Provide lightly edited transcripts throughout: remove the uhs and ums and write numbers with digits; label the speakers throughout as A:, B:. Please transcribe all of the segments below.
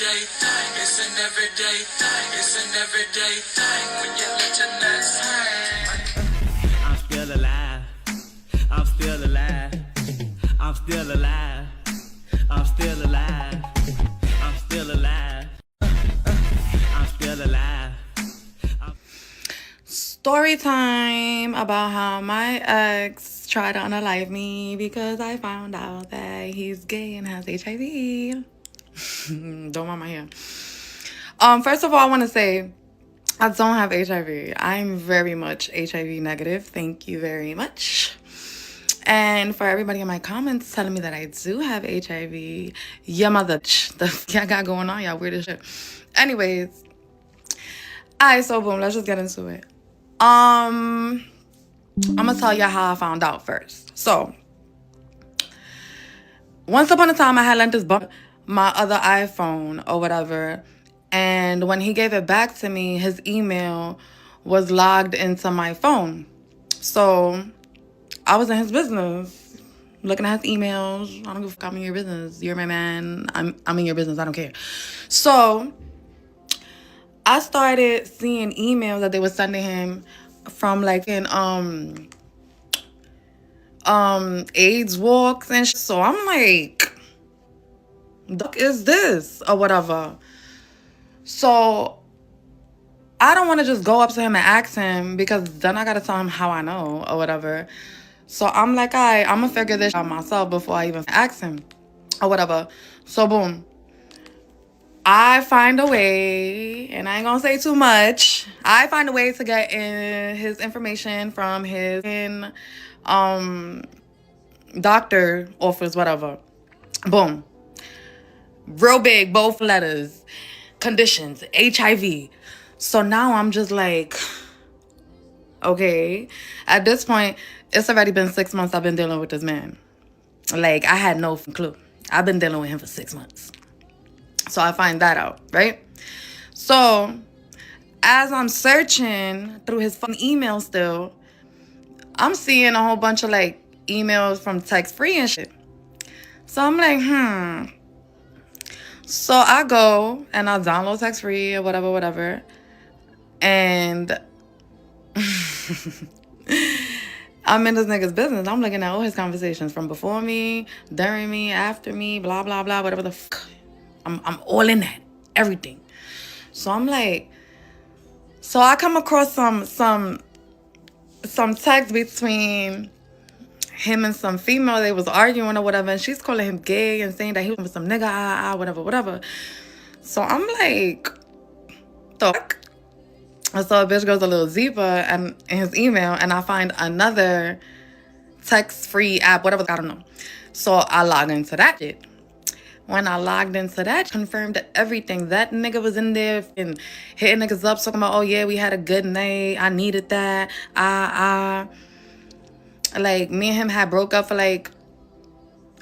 A: everyday thing. It's an everyday thing. It's an everyday thing when you let your nuts hang.
B: I'm still alive. I'm still alive. I'm still alive. I'm still alive. I'm still alive. I'm still alive.
C: Story time about how my ex tried to unalive me because I found out that he's gay and has HIV. Don't mind my hair. First of all, I want to say I don't have HIV. I'm very much HIV negative. Thank you very much. And for everybody in my comments telling me that I do have HIV, yeah, mother, the f y'all got going on, y'all weird as shit. Anyways, alright, so boom, let's just get into it. I'm gonna tell y'all how I found out first. So, once upon a time, I had lent this bum my other iPhone or whatever, and when he gave it back to me, his email was logged into my phone. So, I was in his business, looking at his emails. I don't give a fuck. I'm in your business. You're my man. I'm in your business. I don't care. So, I started seeing emails that they were sending him from like in AIDS walks and shit. So I'm like, the fuck is this or whatever. So I don't want to just go up to him and ask him because then I gotta tell him how I know or whatever. So I'm like, I'm gonna figure this out myself before I even ask him or whatever. So boom, I find a way, and I ain't gonna say too much. I find a way to get in his information from his doctor office, whatever. Boom. Real big, both letters. Conditions, HIV. So now I'm just like, okay. At this point, it's already been 6 months I've been dealing with this man. Like, I had no clue. I've been dealing with him for 6 months. So I find that out, right? So as I'm searching through his phone email still, I'm seeing a whole bunch of like emails from text free and shit. So I'm like, So I go and I download text free or whatever. And I'm in this nigga's business. I'm looking at all his conversations from before me, during me, after me, blah, blah, blah, whatever the fuck. I'm all in that. Everything. So I'm like, so I come across some text between him and some female. They was arguing or whatever, and she's calling him gay and saying that he was with some nigga, whatever. So I'm like, the fuck? So a bitch goes a little deeper and in his email, and I find another text-free app, whatever, I don't know. So I log into that shit. When I logged into that, confirmed everything. That nigga was in there and hitting niggas up, talking about, oh yeah, we had a good night. I needed that. Like, me and him had broke up for like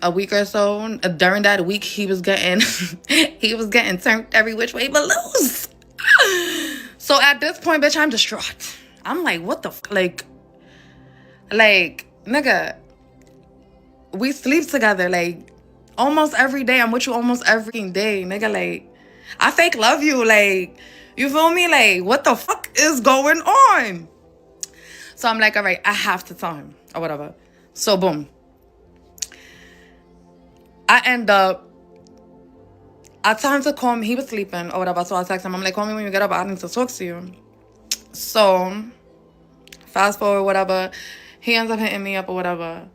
C: a week or so. During that week, he was getting turned every which way but loose. So at this point, bitch, I'm distraught. I'm like, what the fuck? Like, nigga, we sleep together, like, almost every day. I'm with you almost every day, nigga. Like, I fake love you. Like, you feel me? Like, what the fuck is going on? So I'm like, all right, I have to tell him or whatever. So boom. I tell him to call me. He was sleeping or whatever. So I text him. I'm like, call me when you get up. I need to talk to you. So fast forward, whatever. He ends up hitting me up or whatever.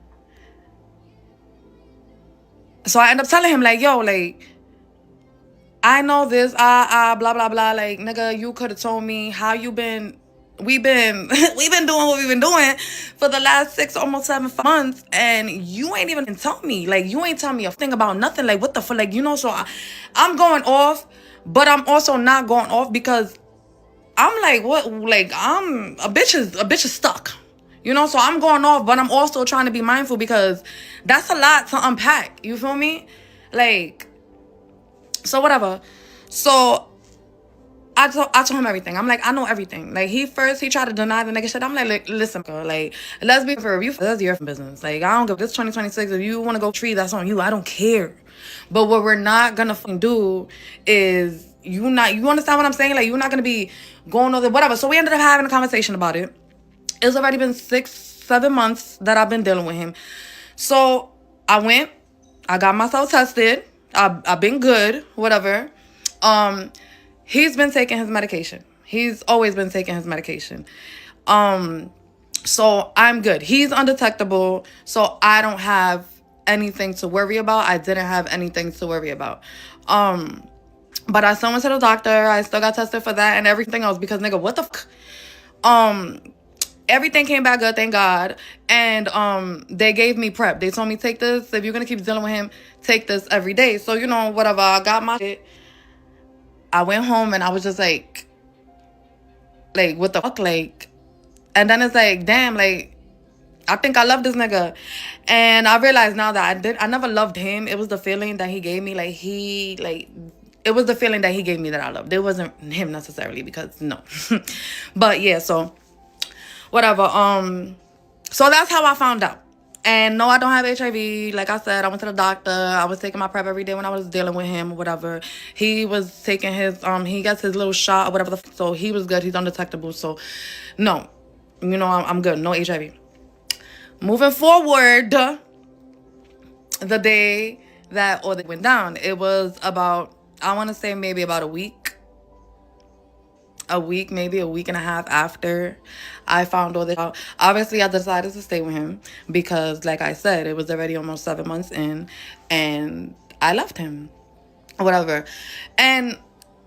C: So I end up telling him, like, yo, like, I know this, blah, blah, blah. Like, nigga, you could have told me how you been. We've been doing what we've been doing for the last 6, almost 7 months. And you ain't even tell me. Like, you ain't tell me a thing about nothing. Like, what the fuck? Like, you know, so I'm going off, but I'm also not going off because I'm like, what? Like, a bitch is stuck. You know, so I'm going off, but I'm also trying to be mindful because that's a lot to unpack. You feel me? Like, so whatever. So I told him everything. I'm like, I know everything. Like, he tried to deny the nigga shit. I'm like, listen, girl, like, let's be for review. That's your business. Like, I don't give this 2026. If you want to go tree, that's on you. I don't care. But what we're not gonna fucking do is you understand what I'm saying? Like, you're not gonna be going over whatever. So we ended up having a conversation about it. It's already been 6-7 months that I've been dealing with him. So I went, I got myself tested. I've been good, whatever. He's been taking his medication. He's always been taking his medication. So I'm good. He's undetectable, so I don't have anything to worry about. I didn't have anything to worry about. But I still went to the doctor. I still got tested for that and everything else because, nigga, what the fuck? Everything came back good, thank God. And they gave me prep. They told me, take this. If you're going to keep dealing with him, take this every day. So, you know, whatever. I got my shit. I went home and I was just like, what the fuck? Like, and then it's like, damn, like, I think I love this nigga. And I realized now that I never loved him. It was the feeling that he gave me. It was the feeling that he gave me that I loved. It wasn't him necessarily because no. But yeah, so whatever. So that's how I found out. And no, I don't have HIV. Like I said, I went to the doctor. I was taking my prep every day when I was dealing with him or whatever. He was taking his, he gets his little shot or whatever. So he was good. He's undetectable. So no, you know, I'm good. No HIV. Moving forward, the day that all that went down, it was about, I want to say maybe about a week, maybe a week and a half after I found all this out. Obviously, I decided to stay with him because, like I said, it was already almost 7 months in and I left him, whatever. And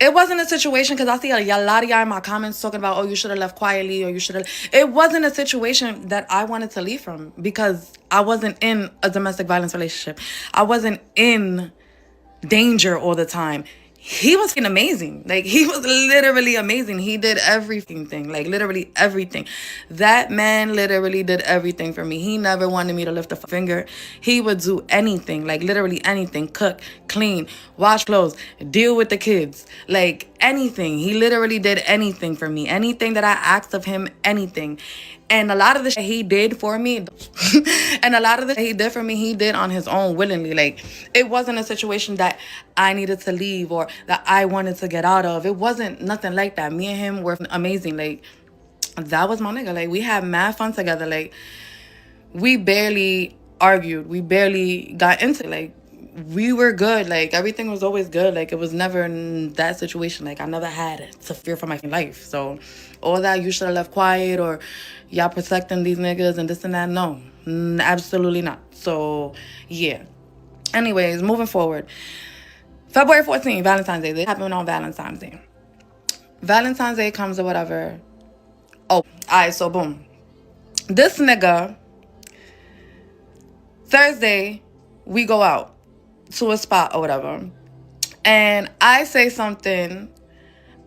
C: it wasn't a situation, because I see a lot of y'all in my comments talking about, oh, you should have left quietly or you should have. It wasn't a situation that I wanted to leave from because I wasn't in a domestic violence relationship. I wasn't in danger all the time. He was fucking amazing. Like, he was literally amazing. He did everything. Like, literally everything. That man literally did everything for me. He never wanted me to lift a finger. He would do anything. Like, literally anything. Cook, clean, wash clothes, deal with the kids. Like, anything. He literally did anything for me. Anything that I asked of him, anything. And a lot of the shit he did for me, and a lot of the shit he did for me, he did on his own willingly. Like, it wasn't a situation that I needed to leave or that I wanted to get out of. It wasn't nothing like that. Me and him were amazing. Like, that was my nigga. Like, we had mad fun together. Like, we barely argued. We barely got into it. Like, we were good. Like, everything was always good. Like, it was never in that situation. Like, I never had to fear for my life. So, all that you should have left quiet or y'all protecting these niggas and this and that, no. Absolutely not. So, yeah. Anyways, moving forward. February 14th, Valentine's Day. This happened on Valentine's Day. Valentine's Day comes or whatever. Oh, all right, so boom. This nigga, Thursday, we go out to a spot or whatever. And I say something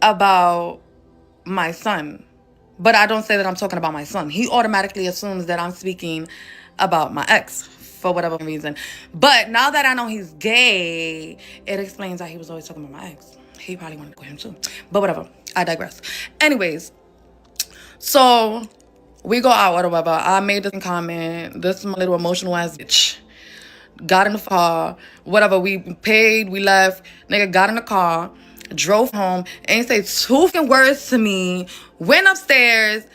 C: about my son. But I don't say that I'm talking about my son. He automatically assumes that I'm speaking about my ex for whatever reason. But now that I know he's gay, it explains why he was always talking about my ex. He probably wanted to go him too. But whatever. I digress. Anyways, so we go out or whatever. I made this comment. This is my little emotional ass bitch. Got in the car, whatever. We paid, we left. Nigga got in the car, drove home, ain't say two fucking words to me, went upstairs,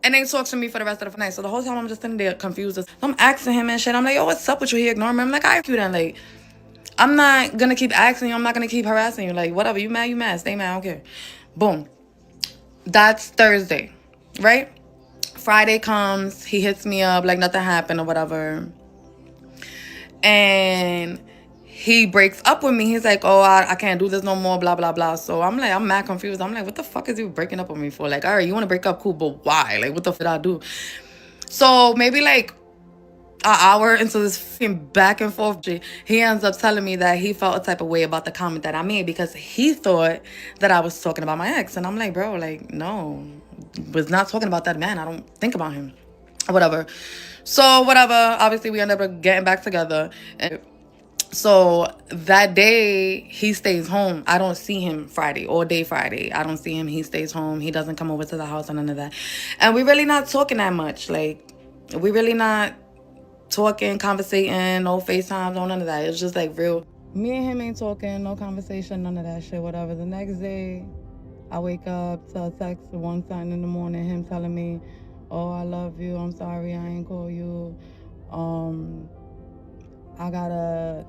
C: and ain't talked to me for the rest of the night. So the whole time I'm just sitting there confused. So I'm asking him and shit. I'm like, yo, what's up with you? He ignoring me. I'm like, I you then. Like, I'm not gonna keep asking you. I'm not gonna keep harassing you. Like, whatever. You mad, you mad. Stay mad. I don't care. Boom. That's Thursday, right? Friday comes. He hits me up like nothing happened or whatever. And he breaks up with me. He's like, oh, I can't do this no more, blah, blah, blah. So I'm like, I'm mad confused. I'm like, what the fuck is you breaking up with me for? Like, all right, you want to break up? Cool, but why? Like, what the fuck did I do? So maybe like an hour into this fucking back and forth, he ends up telling me that he felt a type of way about the comment that I made because he thought that I was talking about my ex. And I'm like, bro, like, no, was not talking about that man. I don't think about him. Whatever. So whatever, obviously we ended up getting back together. And So that day he stays home. I don't see him Friday, all day Friday. I don't see him. He stays home. He doesn't come over to the house and none of that. And we really not talking that much. Like, we really not talking, conversating, no FaceTime, no none of that. It's just like real. Me and him ain't talking, no conversation, none of that shit, whatever. The next day, I wake up to a text one something in the morning, him telling me, "Oh, I love you. I'm sorry I ain't call you. I gotta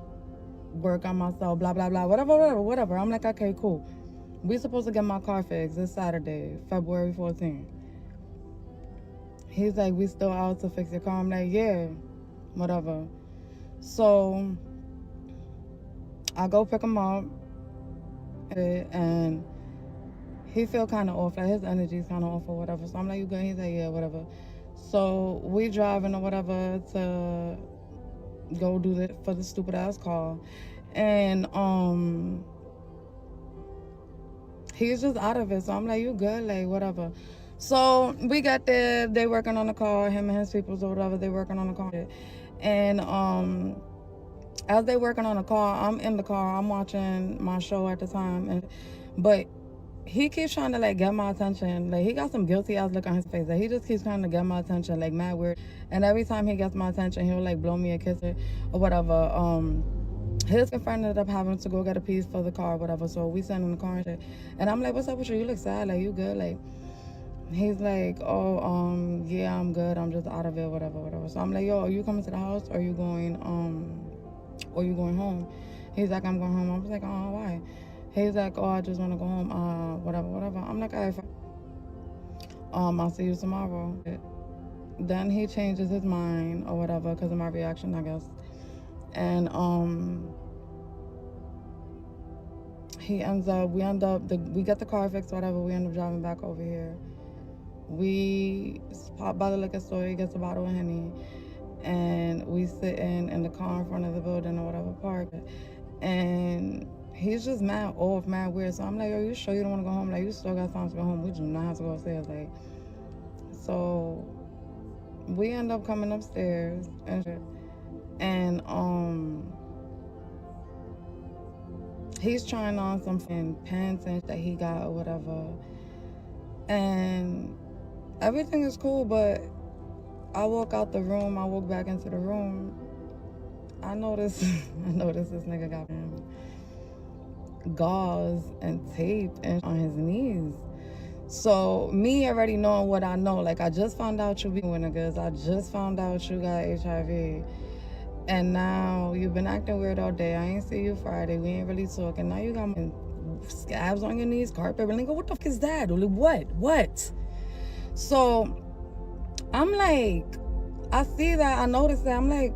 C: work on myself, blah, blah, blah, whatever. I'm like, okay, cool. We supposed to get my car fixed this Saturday, February 14th. He's like, we still out to fix your car? I'm like, yeah, whatever. So I go pick him up, and he feel kind of off, like his energy's kind of off or whatever. So I'm like, you good? He's like, yeah, whatever. So we driving or whatever to go do that for the stupid ass car, and he's just out of it. So I'm like, you good? Like, whatever. So we got there, they working on the car, him and his people or whatever, they working on the car. And as they working on the car, I'm in the car, I'm watching my show at the time, but he keeps trying to like get my attention. Like, he got some guilty ass look on his face. Like, he just keeps trying to get my attention, like mad weird. And every time he gets my attention, he'll like blow me a kiss or whatever. His friend ended up having to go get a piece for the car or whatever. So we sent him in the car and shit. And I'm like, what's up with you? You look sad. Like, you good? Like, he's like, oh, yeah, I'm good. I'm just out of it, whatever. So I'm like, yo, are you coming to the house or are you going home? He's like, I'm going home. I was like, oh, why? He's like, oh, I just want to go home, whatever. I'm like, all right, I'll see you tomorrow. Then he changes his mind or whatever because of my reaction, I guess. And we get the car fixed, whatever. We end up driving back over here. We pop by the liquor store, he gets a bottle of Henny, and we sit in the car in front of the building or whatever, park. And he's just mad off, mad weird. So I'm like, yo, you sure you don't want to go home? Like, you still got time to go home. We do not have to go upstairs. Like, so we end up coming upstairs and shit. And he's trying on some pants and that he got or whatever. And everything is cool, but I walk out the room, I walk back into the room. I notice this nigga got gauze and tape and on his knees. So me already knowing what I know, like, I just found out you be with niggas, I just found out you got HIV, and now you've been acting weird all day. I ain't see you Friday, we ain't really talking. Now you got scabs on your knees, carpet, nigga, what the fuck is that? What? So I'm like, I see that, I noticed that. I'm like,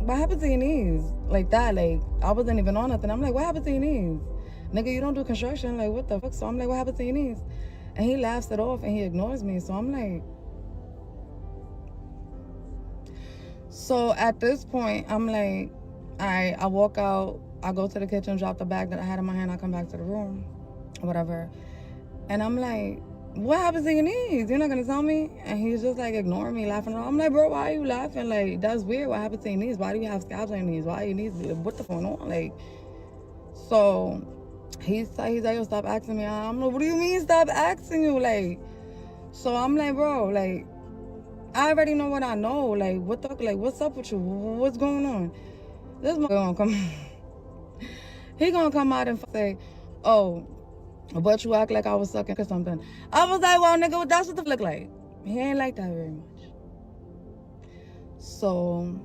C: what happened to your knees? Like that, like, I wasn't even on nothing. I'm like, what happened to your knees? Nigga, you don't do construction, like, what the fuck? So I'm like, what happened to your knees? And he laughs it off and he ignores me. So I'm like, so at this point, I'm like, all right, I walk out, I go to the kitchen, drop the bag that I had in my hand, I come back to the room, whatever. And I'm like, what happened to your knees? You're not gonna tell me? And he's just like ignoring me, laughing. I'm like, bro, why are you laughing? Like, that's weird. What happened to your knees? Why do you have scabs on your knees? Why are your knees? What the fuck going on? Like, so he's like, yo, stop asking me. I'm like, what do you mean stop asking you? Like, so I'm like, bro, like, I already know what I know. Like, what the fuck? Like, what's up with you? What's going on? This motherfucker gonna come. He gonna come out and say, oh, but you act like I was sucking or something. I was like, well, nigga, that's what the look like. He ain't like that very much. So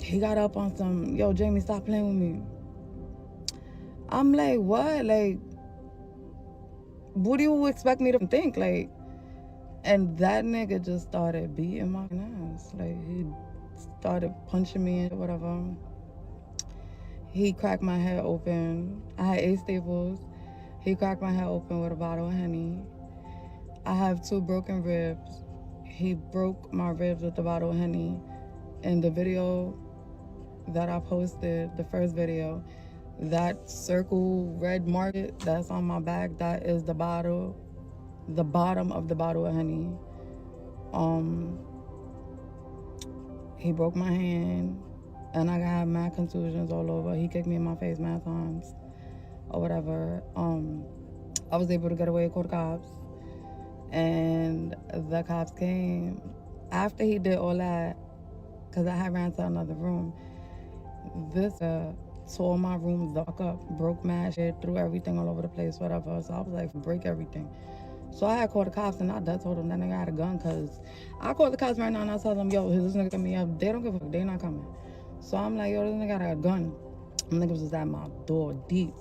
C: he got up on some, yo, Jamie, stop playing with me. I'm like, what? Like, what do you expect me to think? Like, and that nigga just started beating my ass. Like, he started punching me and whatever. He cracked my head open. I had 8 staples. He cracked my head open with a bottle of Henny. I have 2 broken ribs. He broke my ribs with the bottle of Henny. In the video that I posted, the first video, that circle red mark that's on my back, that is the bottom of the bottle of Henny. He broke my hand. and I got mad contusions all over. He kicked me in my face mad times or whatever. I was able to get away, call the cops, and the cops came after he did all that because I had ran to another room. This tore my room the fuck up, broke mad shit, threw everything all over the place, whatever. So I was like, break everything. So I had called the cops and I told them that nigga had a gun because I called the cops right now and I told them, yo, this nigga got me up. They don't give a fuck. They not coming. So I'm like, yo, this nigga got a gun. Them niggas was at my door deep.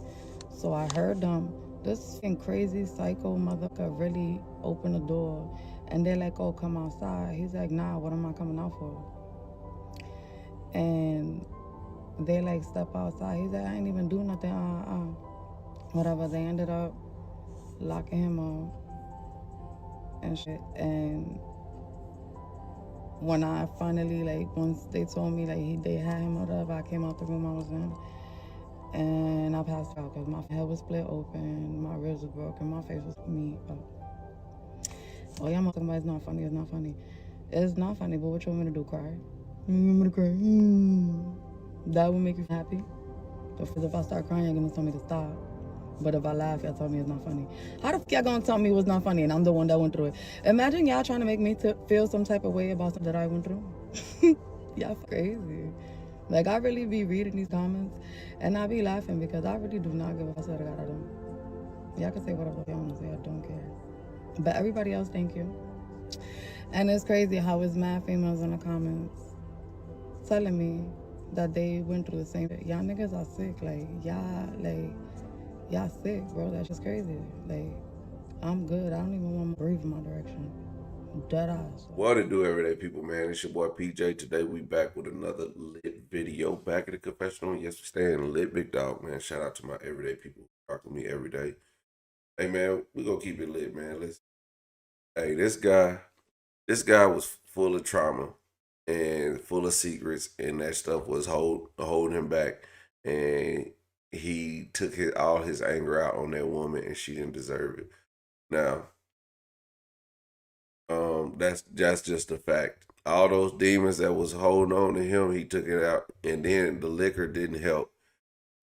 C: So I heard them. This fucking crazy psycho motherfucker really opened the door and they're like, oh, come outside. He's like, nah, what am I coming out for? And they like step outside. He's like, I ain't even do nothing. Whatever. They ended up locking him up and shit. And when I finally once they told me they had him or whatever, I came out the room I was in, and I passed out because my head was split open, my ribs was broken, my face was me up. Oh yeah, I'm talking about it's not funny. It's not funny. It's not funny. But what you want me to do? Cry? You want me to cry? That would make you happy. If I start crying, you're gonna tell me to stop. But if I laugh, y'all tell me it's not funny. How the fuck y'all gonna tell me it was not funny and I'm the one that went through it? Imagine y'all trying to make me feel some type of way about something that I went through. Y'all crazy. Like, I really be reading these comments and I be laughing because I really do not give a fuck. I swear to God, I don't. Y'all can say whatever y'all want to say. I don't care. But everybody else, thank you. And it's crazy how it's mad females in the comments telling me that they went through the same thing. Y'all niggas are sick. Y'all sick, bro. That's just crazy. I'm good. I don't even want to breathe in my direction. Dead eyes.
D: What it do, everyday people, man? It's your boy PJ. Today we back with another lit video. Back at the confessional. Yes, we staying lit, big dog, man. Shout out to my everyday people who rock with me every day. Hey, man, we gonna keep it lit, man. Listen. Hey, this guy was full of trauma and full of secrets, and that stuff was holding him back. And he took all his anger out on that woman, and she didn't deserve it. Now, that's just a fact. All those demons that was holding on to him, he took it out, and then the liquor didn't help.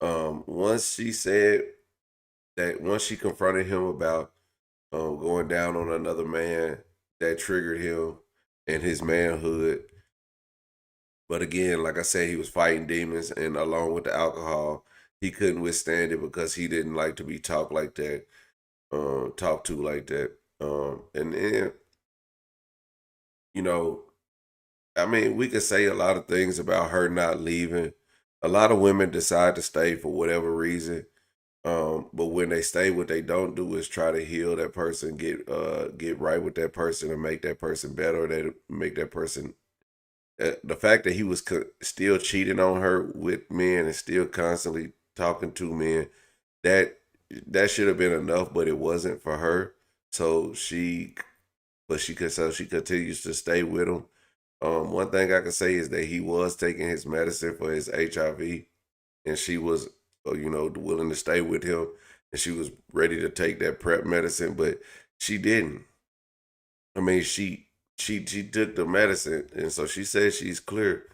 D: Once she confronted him about going down on another man, that triggered him and his manhood. But again, like I said, he was fighting demons, and along with the alcohol, he couldn't withstand it because he didn't like to be talked like that, talked to like that. And then, you know, I mean, we could say a lot of things about her not leaving. A lot of women decide to stay for whatever reason. But when they stay, what they don't do is try to heal that person, get right with that person, and make that person better. They make that person. The fact that he was still cheating on her with men and still constantly talking to men, that should have been enough, but it wasn't for her. So she continues to stay with him. One thing I can say is that he was taking his medicine for his HIV, and she was, willing to stay with him, and she was ready to take that PrEP medicine, but she didn't. I mean, she took the medicine, and so she said she's clear,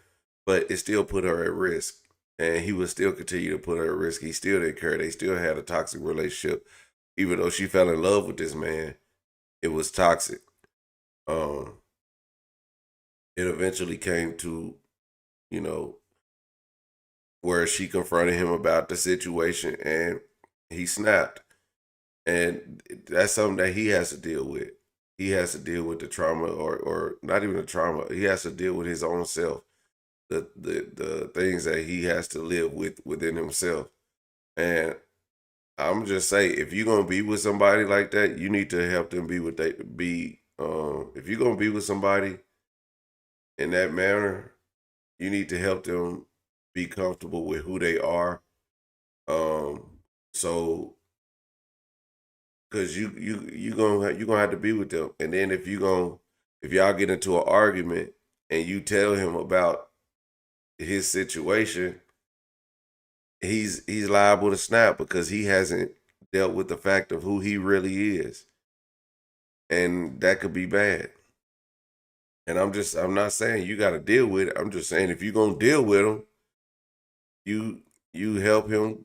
D: but it still put her at risk, and he would still continue to put her at risk. He still didn't care. They still had a toxic relationship, even though she fell in love with this man. It was toxic. It eventually came to, where she confronted him about the situation, and he snapped. And that's something that he has to deal with. He has to deal with the trauma, or not even the trauma. He has to deal with his own self, the things that he has to live with within himself. And I'm just say, if you're gonna be with somebody like that, you need to help them be what they be. If you're gonna be with somebody in that manner, you need to help them be comfortable with who they are. So because you gonna have to be with them, and then if y'all get into an argument and you tell him about his situation, he's liable to snap because he hasn't dealt with the fact of who he really is, and that could be bad. And I'm not saying you got to deal with it. I'm just saying, if you're gonna deal with him, you help him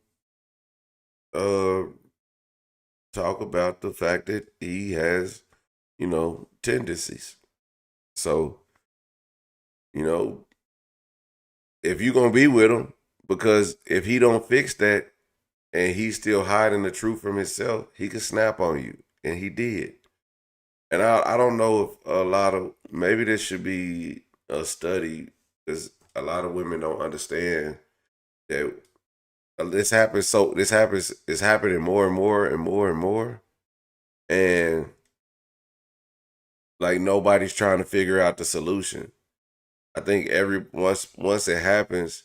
D: talk about the fact that he has, tendencies. So, you know, if you're gonna be with him, because if he don't fix that and he's still hiding the truth from himself, he can snap on you. And he did. And I don't know if maybe this should be a study, because a lot of women don't understand that it's happening more and more and more and more. And like nobody's trying to figure out the solution. I think once it happens,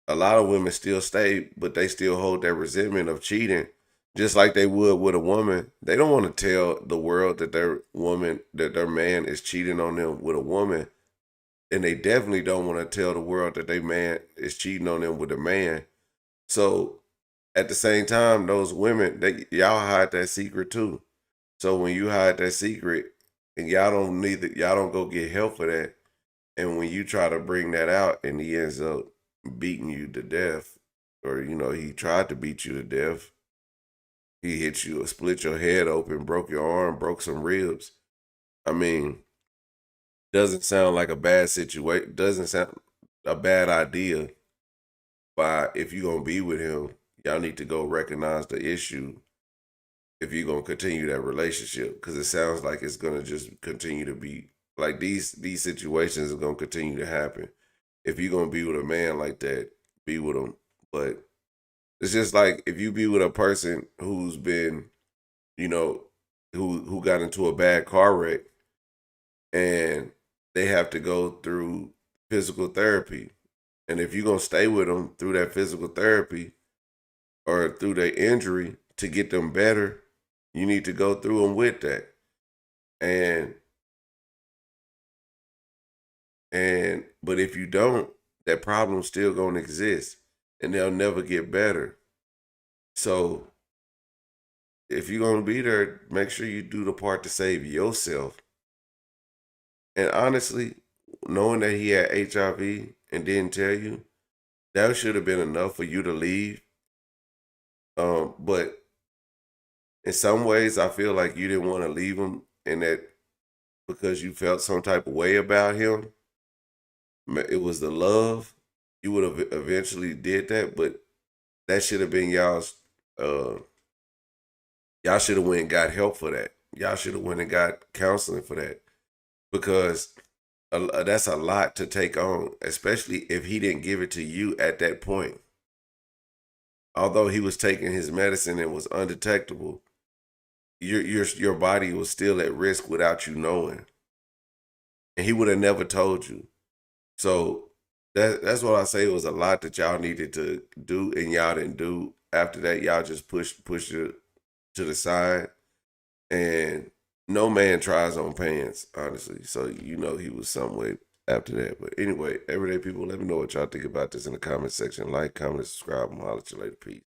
D: a lot of women still stay, but they still hold that resentment of cheating, just like they would with a woman. They don't want to tell the world that their man is cheating on them with a woman, and they definitely don't want to tell the world that their man is cheating on them with a man. So at the same time, those women, y'all hide that secret too. So when you hide that secret, and y'all don't go get help for that, and when you try to bring that out, and he ends up beating you to death, or he tried to beat you to death. He hit you, or split your head open, broke your arm, broke some ribs. I mean, doesn't sound like a bad situation. Doesn't sound a bad idea. But if you're gonna be with him, y'all need to go recognize the issue. If you're gonna continue that relationship, because it sounds like it's gonna just continue to be like these situations are gonna continue to happen. If you're gonna be with a man like that, be with him. But it's just like if you be with a person who's been, who got into a bad car wreck, and they have to go through physical therapy. And if you're gonna stay with them through that physical therapy or through their injury to get them better, you need to go through them with that. But if you don't, that problem's still gonna exist, and they'll never get better. So if you're gonna be there, make sure you do the part to save yourself. And honestly, knowing that he had HIV and didn't tell you, that should have been enough for you to leave. But in some ways, I feel like you didn't want to leave him, and that because you felt some type of way about him. It was the love. You would have eventually did that, but that should have been y'all's. Y'all should have went and got help for that. Y'all should have went and got counseling for that, because that's a lot to take on, especially if he didn't give it to you at that point. Although he was taking his medicine and was undetectable, your body was still at risk without you knowing, and he would have never told you. So that's what I say. It was a lot that y'all needed to do, and y'all didn't do. After that, y'all just pushed it to the side, and no man tries on pants, honestly. So he was some way after that. But anyway, everyday people, let me know what y'all think about this in the comment section. Like, comment, subscribe, and holler at you later. Peace.